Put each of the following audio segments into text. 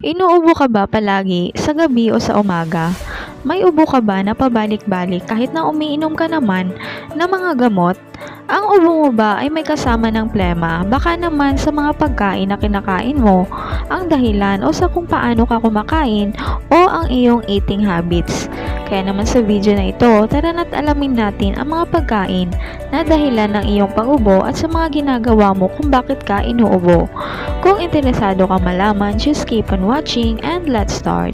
Inuubo ka ba palagi sa gabi o sa umaga? May ubo ka ba na pabalik-balik kahit na umiinom ka naman ng mga gamot? Ang ubo mo ba ay may kasama ng plema? Baka naman sa mga pagkain na kinakain mo ang dahilan o sa kung paano ka kumakain o ang iyong eating habits. Kaya naman sa video na ito, tara na't alamin natin ang mga pagkain na dahilan ng iyong pag-ubo at sa mga ginagawa mo kung bakit ka inuubo. Kung interesado ka malaman, just keep on watching and let's start.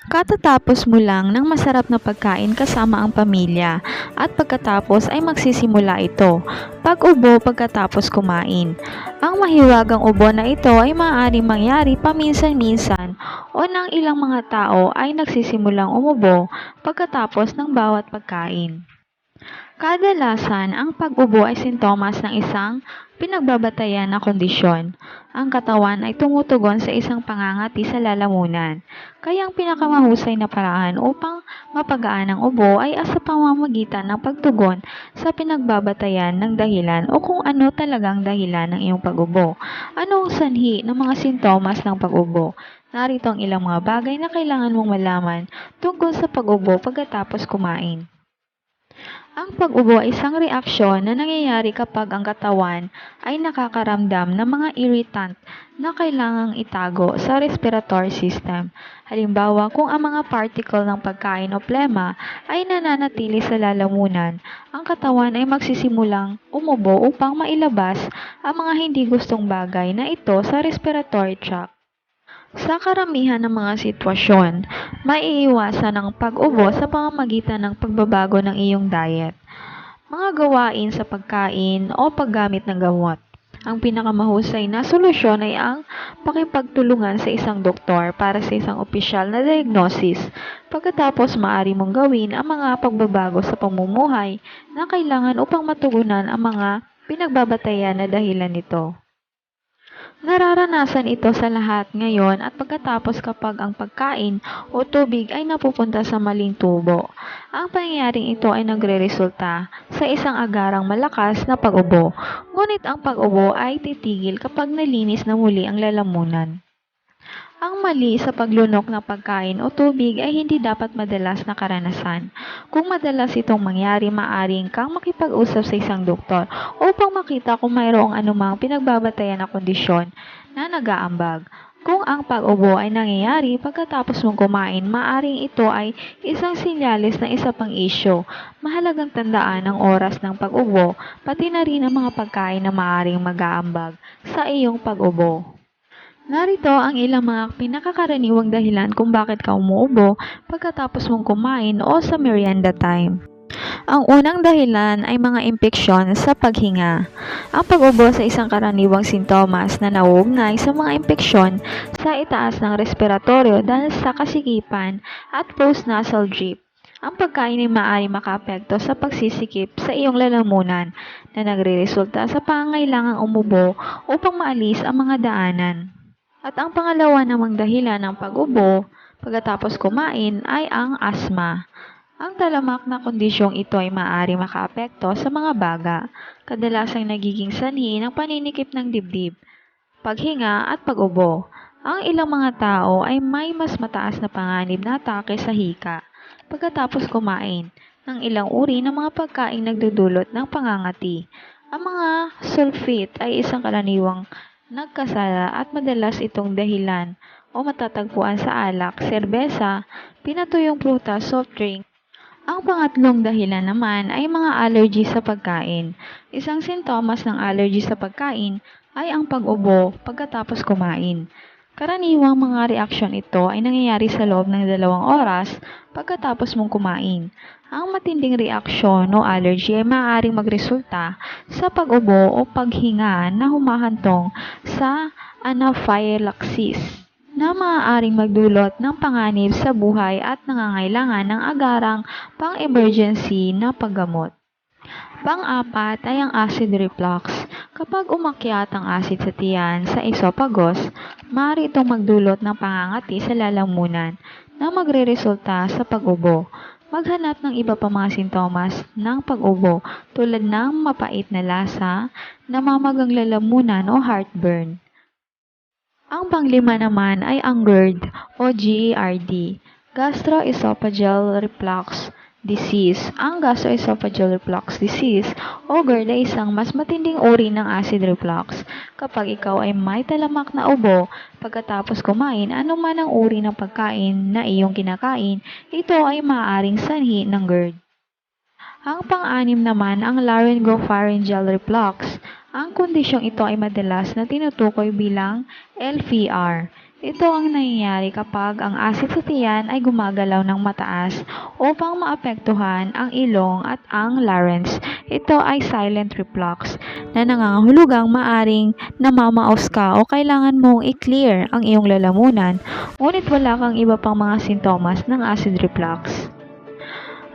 Katatapos mo lang ng masarap na pagkain kasama ang pamilya at pagkatapos ay magsisimula ito, pag-ubo pagkatapos kumain. Ang mahiwagang ubo na ito ay maaaring mangyari paminsan-minsan o ng ilang mga tao ay nagsisimulang umubo pagkatapos ng bawat pagkain. Kadalasan, ang pag-ubo ay sintomas ng isang pinagbabatayan na kondisyon. Ang katawan ay tumutugon sa isang pangangati sa lalamunan. Kaya ang pinakamahusay na paraan upang mapagaan ang ubo ay sa pamamagitan ng pagtugon sa pinagbabatayan ng dahilan o kung ano talagang dahilan ng iyong pag-ubo. Ano ang sanhi ng mga sintomas ng pag-ubo? Narito ang ilang mga bagay na kailangan mong malaman tungkol sa pag-ubo pagkatapos kumain. Ang pag-ubo ay isang reaksyon na nangyayari kapag ang katawan ay nakakaramdam ng mga irritant na kailangang itago sa respiratory system. Halimbawa, kung ang mga particle ng pagkain o plema ay nananatili sa lalamunan, ang katawan ay magsisimulang umubo upang mailabas ang mga hindi gustong bagay na ito sa respiratory tract. Sa karamihan ng mga sitwasyon, maiiwasan ang pag-ubo sa pamamagitan ng pagbabago ng iyong diet, mga gawain sa pagkain o paggamit ng gamot. Ang pinakamahusay na solusyon ay ang pakipagtulungan sa isang doktor para sa isang opisyal na diagnosis. Pagkatapos maaari mong gawin ang mga pagbabago sa pamumuhay na kailangan upang matugunan ang mga pinagbabatayan na dahilan nito. Nararanasan ito sa lahat ngayon at pagkatapos kapag ang pagkain o tubig ay napupunta sa maling tubo. Ang pangyayaring ito ay nagreresulta sa isang agarang malakas na pag-ubo. Ngunit ang pag-ubo ay titigil kapag nalinis na muli ang lalamunan. Ang mali sa paglunok ng pagkain o tubig ay hindi dapat madalas na karanasan. Kung madalas itong mangyari, maaring kang makipag-usap sa isang doktor upang makita kung mayroong anumang pinagbabatayan na kondisyon na nag-aambag. Kung ang pag-ubo ay nangyayari pagkatapos mong kumain, maaring ito ay isang sinyalis ng isa pang isyo. Mahalagang tandaan ang oras ng pag-ubo, pati na rin ang mga pagkain na maaring mag-aambag sa iyong pag-ubo. Narito ang ilang mga pinakakaraniwang dahilan kung bakit ka umuubo pagkatapos mong kumain o sa merienda time. Ang unang dahilan ay mga impeksyon sa paghinga. Ang pag-ubo sa isang karaniwang sintomas na nauugnay sa mga impeksyon sa itaas ng respiratoryo dahil sa kasikipan at post-nasal drip. Ang pagkain ay maaari makaapekto sa pagsisikip sa iyong lalamunan na nagreresulta sa pangangailangang umubo upang maalis ang mga daanan. At ang pangalawa namang dahilan ng pag-ubo pagkatapos kumain ay ang asma. Ang talamak na kondisyong ito ay maaari makaapekto sa mga baga, kadalasang nagiging sanhi ng paninikip ng dibdib, paghinga at pag-ubo. Ang ilang mga tao ay may mas mataas na panganib na atake sa hika pagkatapos kumain ng ilang uri ng mga pagkaing nagdudulot ng pangangati. Ang mga sulfate ay isang karaniwang nagkasala at madalas itong dahilan o matatagpuan sa alak, serbesa, pinatuyong prutas, soft drink. Ang pangatlong dahilan naman ay mga allergy sa pagkain. Isang sintomas ng allergy sa pagkain ay ang pag-ubo pagkatapos kumain. Karaniwang mga reaksyon ito ay nangyayari sa loob ng 2 oras pagkatapos mong kumain. Ang matinding reaksyon o allergy ay maaaring magresulta sa pag-ubo o paghinga na humahantong sa anaphylaxis na maaaring magdulot ng panganib sa buhay at nangangailangan ng agarang pang-emergency na paggamot. Pang-apat ay ang acid reflux. Kapag umakyat ang acid sa tiyan sa esophagus, maaari itong magdulot ng pangangati sa lalamunan na magreresulta sa pag-ubo. Maghanap ng iba pa mga sintomas ng pag-ubo tulad ng mapait na lasa, namamagang lalamunan o heartburn. Ang panglima naman ay ang GERD o GERD, Gastroesophageal Reflux Disease. Ang Gastroesophageal Reflux Disease o GERD ay isang mas matinding uri ng acid reflux. Kapag ikaw ay may talamak na ubo pagkatapos kumain anuman ang uri ng pagkain na iyong kinakain, ito ay maaaring sanhi ng GERD. Ang pang-anim naman ang laryngopharyngeal reflux. Ang kondisyong ito ay madalas na tinutukoy bilang LPR. Ito ang nangyayari kapag ang asid sa tiyan ay gumagalaw ng mataas upang maapektuhan ang ilong at ang larynx. Ito ay silent reflux na nangangahulugang maaring namamaos ka o kailangan mong i-clear ang iyong lalamunan, ngunit wala kang iba pang mga sintomas ng acid reflux.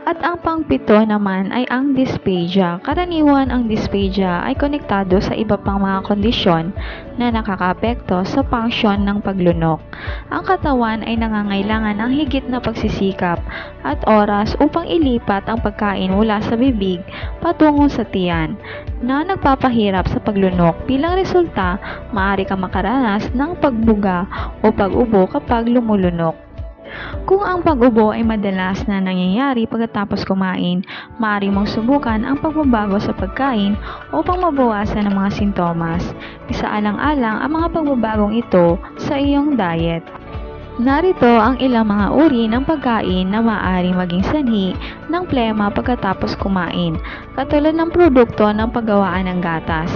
At ang pangpito naman ay ang dysphagia. Karaniwan ang dysphagia ay konektado sa iba pang mga kondisyon na nakakaapekto sa function ng paglunok. Ang katawan ay nangangailangan ng higit na pagsisikap at oras upang ilipat ang pagkain mula sa bibig patungo sa tiyan na nagpapahirap sa paglunok. Bilang resulta, maaari kang makaranas ng pagbuga o pag-ubo kapag lumulunok. Kung ang pag-ubo ay madalas na nangyayari pagkatapos kumain, maaari mong subukan ang pagbabago sa pagkain upang mabawasan ang mga sintomas. Isaalang-alang ang mga pagbabagong ito sa iyong diet. Narito ang ilang mga uri ng pagkain na maaaring maging sanhi ng plema pagkatapos kumain, katulad ng produkto ng paggawaan ng gatas.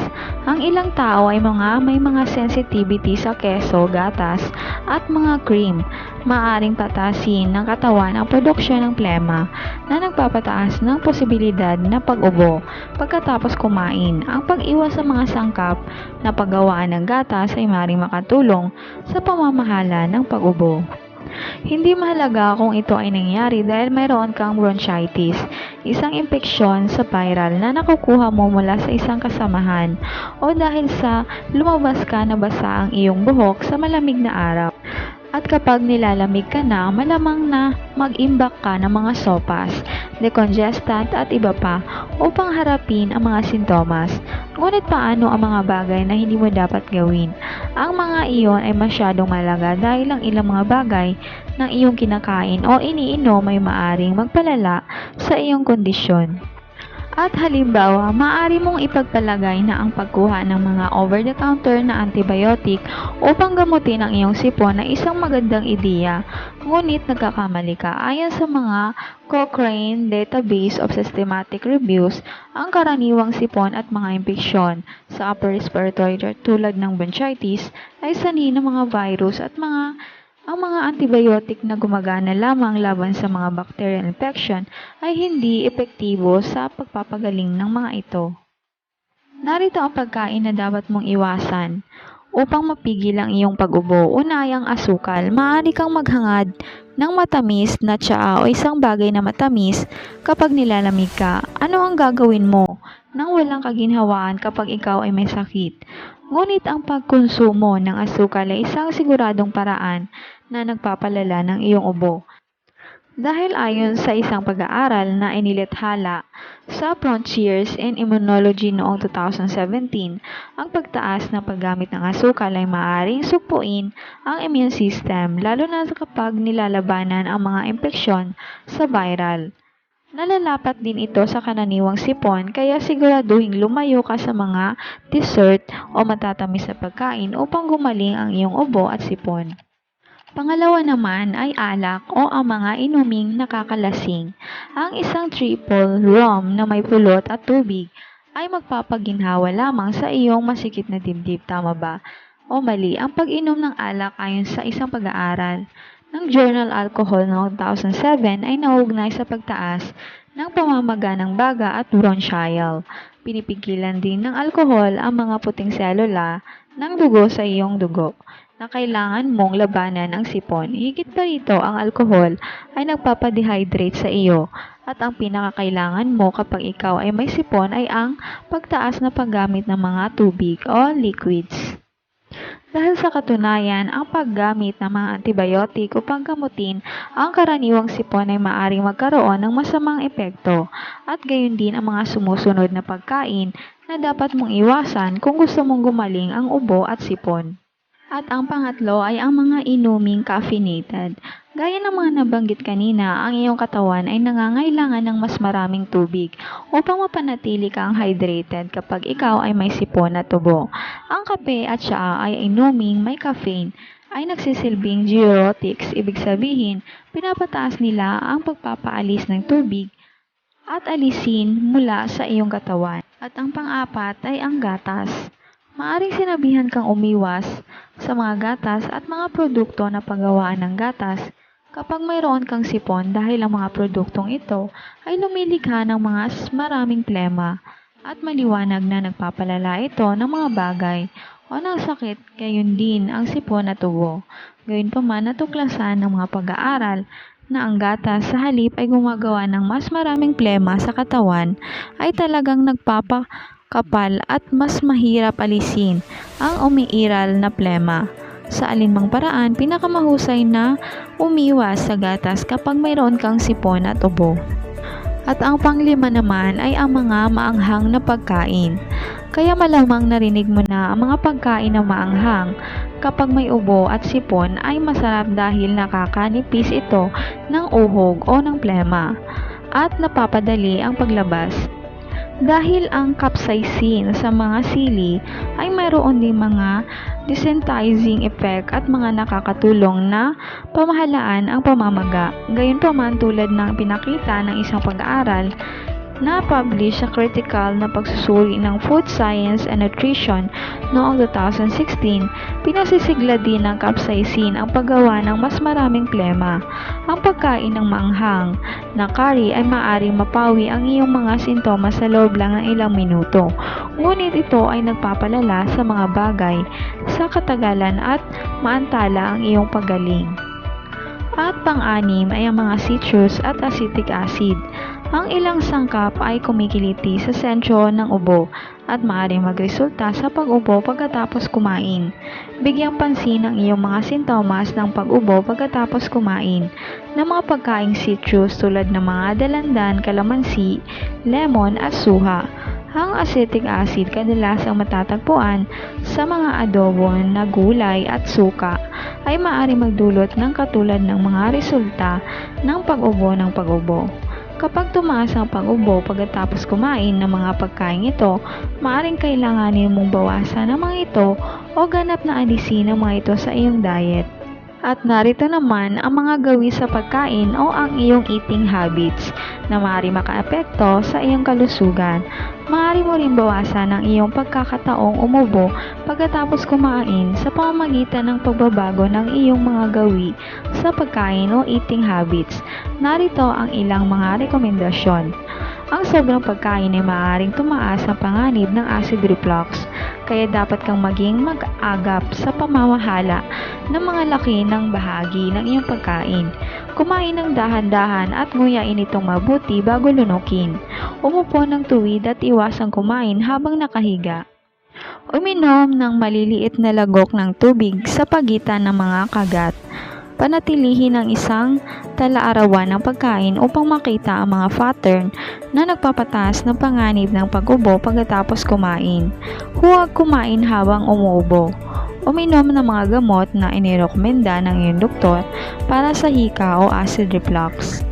Ang ilang tao ay may mga sensitivity sa keso, gatas, at mga cream. Maaaring patasin ng katawan ang produksyon ng plema na nagpapataas ng posibilidad na pag-ubo pagkatapos kumain. Ang pag-iwas sa mga sangkap na paggawaan ng gatas ay maaaring makatulong sa pamamahala ng pag-ubo. Hindi mahalaga kung ito ay nangyari dahil mayroon kang bronchitis, isang impeksyon sa viral na nakukuha mo mula sa isang kasamahan o dahil sa lumabas ka na basa ang iyong buhok sa malamig na araw. At kapag nilalamig ka na, malamang na mag-imbak ka ng mga sopas, decongestant at iba pa upang harapin ang mga sintomas. Ngunit paano ang mga bagay na hindi mo dapat gawin? Ang mga iyon ay masyadong malaga dahil ang ilang mga bagay ng iyong kinakain o iniinom ay maaring magpalala sa iyong kondisyon. At halimbawa, maaari mong ipagpalagay na ang pagkuha ng mga over-the-counter na antibiotic upang gamutin ang iyong sipon ay isang magandang ideya, ngunit nagkakamali ka. Ayon sa mga Cochrane Database of Systematic Reviews, ang karaniwang sipon at mga impeksyon sa upper respiratory tract tulad ng bronchitis ay sanhi ng mga virus at ang mga antibiotic na gumagana lamang laban sa mga bacterial infection ay hindi epektibo sa pagpapagaling ng mga ito. Narito ang pagkain na dapat mong iwasan upang mapigil ang iyong pag-ubo. Una ay ang asukal. Maaari kang maghangad ng matamis na tsaa o isang bagay na matamis kapag nilalamig ka. Ano ang gagawin mo nang walang kaginhawaan kapag ikaw ay may sakit? Ngunit ang pagkonsumo ng asukal ay isang siguradong paraan na nagpapalala ng iyong ubo. Dahil ayon sa isang pag-aaral na inilathala sa Frontiers in Immunology noong 2017, ang pagtaas ng paggamit ng asukal ay maaaring sugpuin ang immune system, lalo na kapag nilalabanan ang mga impeksyon sa viral. Nalalapat din ito sa karaniwang sipon kaya siguraduhing lumayo ka sa mga dessert o matatamis na pagkain upang gumaling ang iyong ubo at sipon. Pangalawa naman ay alak o ang mga inuming nakakalasing. Ang isang triple rum na may pulot at tubig ay magpapaginhawa lamang sa iyong masikip na dibdib, tama ba? O mali, ang pag-inom ng alak ayon sa isang pag-aaral ng Journal Alcohol noong 2007 ay nauugnay sa pagtaas ng pamamaga ng baga at bronchial. Pinipigilan din ng alkohol ang mga puting selula ng dugo sa iyong dugo na kailangan mong labanan ang sipon. Higit pa rito, ang alkohol ay nagpapadehydrate sa iyo at ang pinakakailangan mo kapag ikaw ay may sipon ay ang pagtaas na paggamit ng mga tubig o liquids. Dahil sa katunayan, ang paggamit ng mga antibiotic upang gamutin ang karaniwang sipon ay maaaring magkaroon ng masamang epekto at gayon din ang mga sumusunod na pagkain na dapat mong iwasan kung gusto mong gumaling ang ubo at sipon. At ang pangatlo ay ang mga inuming caffeinated. Gaya ng mga nabanggit kanina, ang iyong katawan ay nangangailangan ng mas maraming tubig upang mapanatili kang hydrated kapag ikaw ay may sipon at tubo. Ang kape at tsaa ay inuming may caffeine ay nagsisilbing diuretics, ibig sabihin, pinapataas nila ang pagpapaalis ng tubig at alisin mula sa iyong katawan. At ang pang-apat ay ang gatas. Maaring sinabihan kang umiwas sa mga gatas at mga produkto na paggawaan ng gatas kapag mayroon kang sipon dahil ang mga produktong ito ay lumilikha ng mga maraming plema at maliwanag na nagpapalala ito ng mga bagay o ng sakit, gayon din ang sipon at tubo. Gayunpaman natuklasan ng mga pag-aaral na ang gatas sa halip ay gumagawa ng mas maraming plema sa katawan ay talagang nagpapakapal at mas mahirap alisin ang umiiral na plema. Sa alinmang paraan, pinakamahusay na umiwas sa gatas kapag mayroon kang sipon at ubo. At ang panglima naman ay ang mga maanghang na pagkain. Kaya malamang narinig mo na ang mga pagkain na maanghang kapag may ubo at sipon ay masarap dahil nakakanipis ito ng uhog o ng plema at napapadali ang paglabas. Dahil ang capsaicin sa mga sili ay mayroon din mga desensitizing effect at mga nakakatulong na pamahalaan ang pamamaga. Gayunpaman tulad ng pinakita ng isang pag-aaral na publish sa critical na pagsusuri ng Food Science and Nutrition noong 2016, pinasisigla din ng capsaicin ang paggawa ng mas maraming plema. Ang pagkain ng maanghang na curry ay maaaring mapawi ang iyong mga sintomas sa loob lang ng ilang minuto. Ngunit ito ay nagpapalala sa mga bagay sa katagalan at maantala ang iyong paggaling. At pang-anim ay ang mga citrus at acetic acid. Ang ilang sangkap ay kumikiliti sa sentro ng ubo at maaaring magresulta sa pag-ubo pagkatapos kumain. Bigyang pansin ang iyong mga sintomas ng pag-ubo pagkatapos kumain ng mga pagkaing citrus tulad ng mga dalandan, kalamansi, lemon at suha. Ang acetic acid kadalasang matatagpuan sa mga adobo na gulay at suka ay maaaring magdulot ng katulad ng mga resulta ng pag-ubo ng pag-ubo. Kapag tumaas ang pag-ubo pagkatapos kumain ng mga pagkain ito, maaaring kailanganin mong bawasan ang mga ito o ganap na alisin ang mga ito sa iyong diet. At narito naman ang mga gawi sa pagkain o ang iyong eating habits na maaari makaapekto sa iyong kalusugan. Maaari mo rin bawasan ang iyong pagkakataong umubo pagkatapos kumain sa pamamagitan ng pagbabago ng iyong mga gawi sa pagkain o eating habits. Narito ang ilang mga rekomendasyon. Ang sobrang pagkain ay maaaring tumaas ang panganib ng acid reflux, kaya dapat kang maging mag-agap sa pamamahala ng mga laki ng bahagi ng iyong pagkain. Kumain ng dahan-dahan at nguyain itong mabuti bago lunukin. Umupo ng tuwid at iwasang kumain habang nakahiga. Uminom ng maliliit na lagok ng tubig sa pagitan ng mga kagat. Panatilihin ang isang tala-arawan ng pagkain upang makita ang mga pattern na nagpapataas ng panganib ng pag-ubo pagkatapos kumain. Huwag kumain habang umuubo. Uminom ng mga gamot na inirekomenda ng iyong doktor para sa hika o acid reflux.